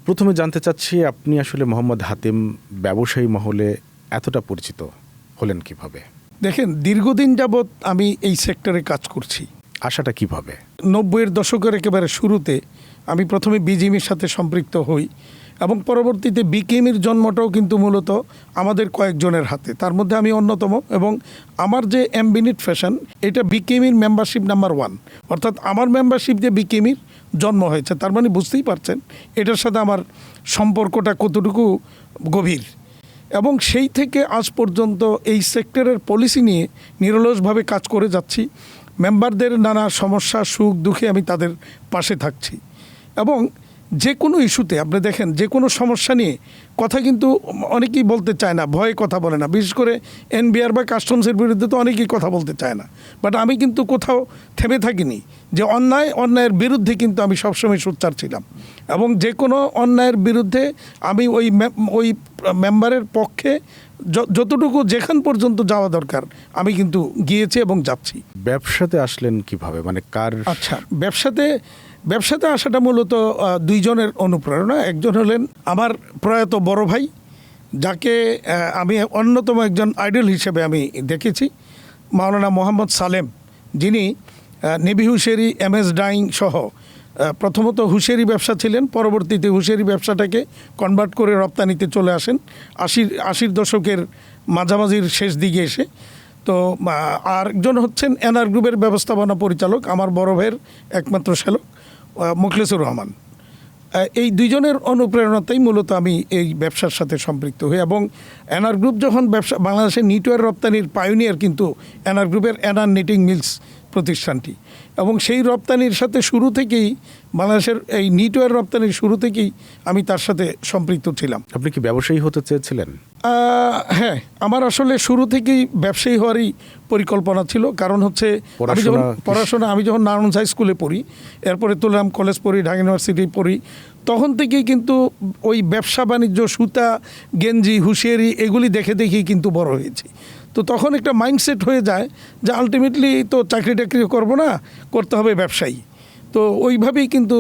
প্রথমে জানতে চাচ্ছি আপনি আসলে মোহাম্মদ হাতিম ব্যবসায়ী মহলে এতটা পরিচিত হলেন কিভাবে? দেখেন, দীর্ঘদিন যাবৎ আমি এই সেক্টরে কাজ করছি। আশাটা কিভাবে? 90-এর দশকের একেবারে শুরুতে আমি প্রথমে বিজিএমের সাথে সম্পৃক্ত হই এবং পরবর্তীতে বিকেএমির জন্মটাও কিন্তু মূলত আমাদের কয়েকজনের হাতে, তার মধ্যে আমি অন্যতম। এবং আমার যে এমবিনিট ফ্যাশন, এটা বিকেএমির মেম্বারশিপ নাম্বার 1, অর্থাৎ আমার মেম্বারশিপ যে বিকেএমির জন্ম হয়েছে, তার মানে বুঝতেই পারছেন এটার সাথে আমার সম্পর্কটা কতটুকু গভীর। এবং সেই থেকে আজ পর্যন্ত এই সেক্টরের পলিসি নিয়ে নিরলসভাবে কাজ করে যাচ্ছি। মেম্বারদের নানা সমস্যা সুখ দুঃখে আমি তাদের পাশে থাকছি। এবং যে কোনো ইস্যুতে আপনি দেখেন, যে কোনো সমস্যা নিয়ে কথা কিন্তু অনেকেই বলতে চায় না, ভয়ে কথা বলে না। বিশেষ করে এনবিআর বা কাস্টমসের বিরুদ্ধে তো অনেকেই কথা বলতে চায় না, বাট আমি কিন্তু কোথাও থেমে থাকিনি। যে অন্যায়ের বিরুদ্ধে কিন্তু আমি সবসময় সোচ্চার ছিলাম এবং যে কোনো অন্যায়ের বিরুদ্ধে আমি ওই মেম্বারের পক্ষে যতটুকু যেখান পর্যন্ত যাওয়া দরকার আমি কিন্তু গিয়েছি এবং যাচ্ছি। ব্যবসাতে আসলেন কিভাবে, মানে কার? আচ্ছা, ব্যবসাতে আসাটা মূলত দুইজনের অনুপ্রেরণা। একজন হলেন আমার প্রয়াত বড় ভাই, যাকে আমি অন্যতম একজন আইডল হিসেবে আমি দেখেছি, মাওলানা মোহাম্মদ সালেম, যিনি নেভি হুঁশিয়ারি, এমএস ডাইং সহ প্রথমত হুঁশিয়ারি ব্যবসা ছিলেন, পরবর্তীতে হুঁশিয়ারি ব্যবসাটাকে কনভার্ট করে রপ্তানিতে চলে আসেন আশির দশকের মাঝামাঝির শেষ দিকে এসে। তো আরেকজন হচ্ছেন এনআর গ্রুপের ব্যবস্থাপনা পরিচালক, আমার বড় ভাইয়ের একমাত্র শ্যালক মুখলেসুর রহমান। এই দুইজনের অনুপ্রেরণাতেই মূলত আমি এই ব্যবসার সাথে সম্পৃক্ত হই। এবং এনআর গ্রুপ যখন বাংলাদেশের নিটওয়্যার রপ্তানির পায়োনিয়ার কিন্তু এনআর গ্রুপের এনআর নিটিং মিলস প্রতিষ্ঠানটি, এবং সেই রপ্তানির সাথে শুরু থেকেই বাংলাদেশের এই নিটওয়্যার রপ্তানির শুরু থেকেই আমি তার সাথে সম্পৃক্ত ছিলাম। আপনি কি ব্যবসায়ী হতে চেয়েছিলেন? হ্যাঁ, আমার আসলে শুরু থেকেই ব্যবসায়ী হওয়ারই পরিকল্পনা ছিল। কারণ হচ্ছে আমি যখন নারায়ণ হাই স্কুলে পড়ি, এরপরে তুললাম কলেজ পড়ি, ঢাকা ইউনিভার্সিটি পড়ি, তখন থেকেই কিন্তু ওই ব্যবসা বাণিজ্য, সুতা, গেঞ্জি, হুঁশিয়ারি এগুলি দেখে দেখেই কিন্তু বড় হয়েছি। তো তখন একটা মাইন্ডসেট হয়ে যায় যে আলটিমেটলি তো চাকরি টাকরি করবো না, করতে হবে ব্যবসায়ী। তো ওইভাবেই কিন্তু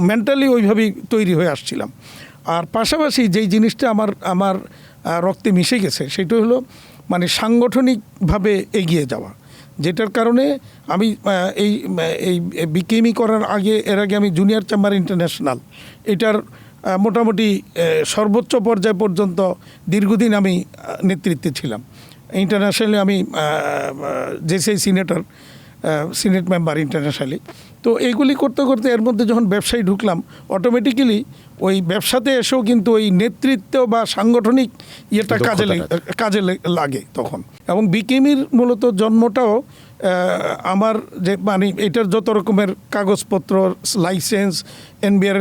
মেন্টালি ওইভাবেই তৈরি হয়ে আসছিলাম। আর পাশাপাশি যেই জিনিসটা আমার রক্তে মিশে গেছে সেটা হলো মানে সাংগঠনিকভাবে এগিয়ে যাওয়া, যেটার কারণে আমি এই বিকেএমি করার এর আগে আমি জুনিয়র চেম্বার ইন্টারন্যাশনাল এটার মোটামুটি সর্বোচ্চ পর্যায় পর্যন্ত দীর্ঘদিন আমি নেতৃত্বে ছিলাম। ইন্টারন্যাশনালি আমি জেসিআই সিনেট মেম্বার ইন্টারন্যাশনালি। তো এইগুলি করতে করতে এর মধ্যে যখন ব্যবসায় ঢুকলাম, অটোমেটিক্যালি ওই ব্যবসাতে এসেও কিন্তু ওই নেতৃত্ব বা সাংগঠনিক ইয়েটা কাজে লাগে তখন। এবং বিকেএমির মূলত জন্মটাও আমার যে মানে এটার যত রকমের কাগজপত্র, লাইসেন্স, এনবিআর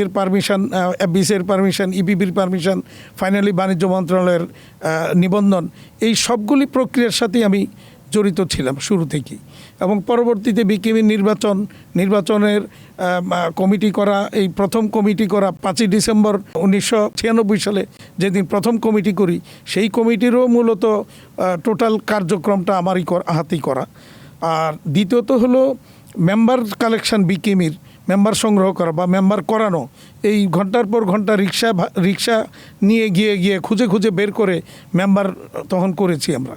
এর পারমিশন, এফবিসির পারমিশন, ইপিবির পারমিশন, ফাইনালি বাণিজ্য মন্ত্রণালয়ের নিবন্ধন, এই সবগুলি প্রক্রিয়ার সাথেই আমি জড়িত ছিলাম শুরু থেকেই। এবং পরবর্তীতে বিকেএমির নির্বাচনের কমিটি করা, এই প্রথম কমিটি করা 5ই ডিসেম্বর 1996 সালে যেদিন প্রথম কমিটি করি, সেই কমিটিরও মূলত টোটাল কার্যক্রমটা আমারই হাতেই করা। আর দ্বিতীয়ত হলো মেম্বার কালেকশন, বিকেএমির মেম্বার সংগ্রহ করা বা মেম্বার করানো, এই ঘন্টার পর ঘন্টা রিক্সা নিয়ে গিয়ে খুঁজে বের করে মেম্বার তখন করেছি আমরা।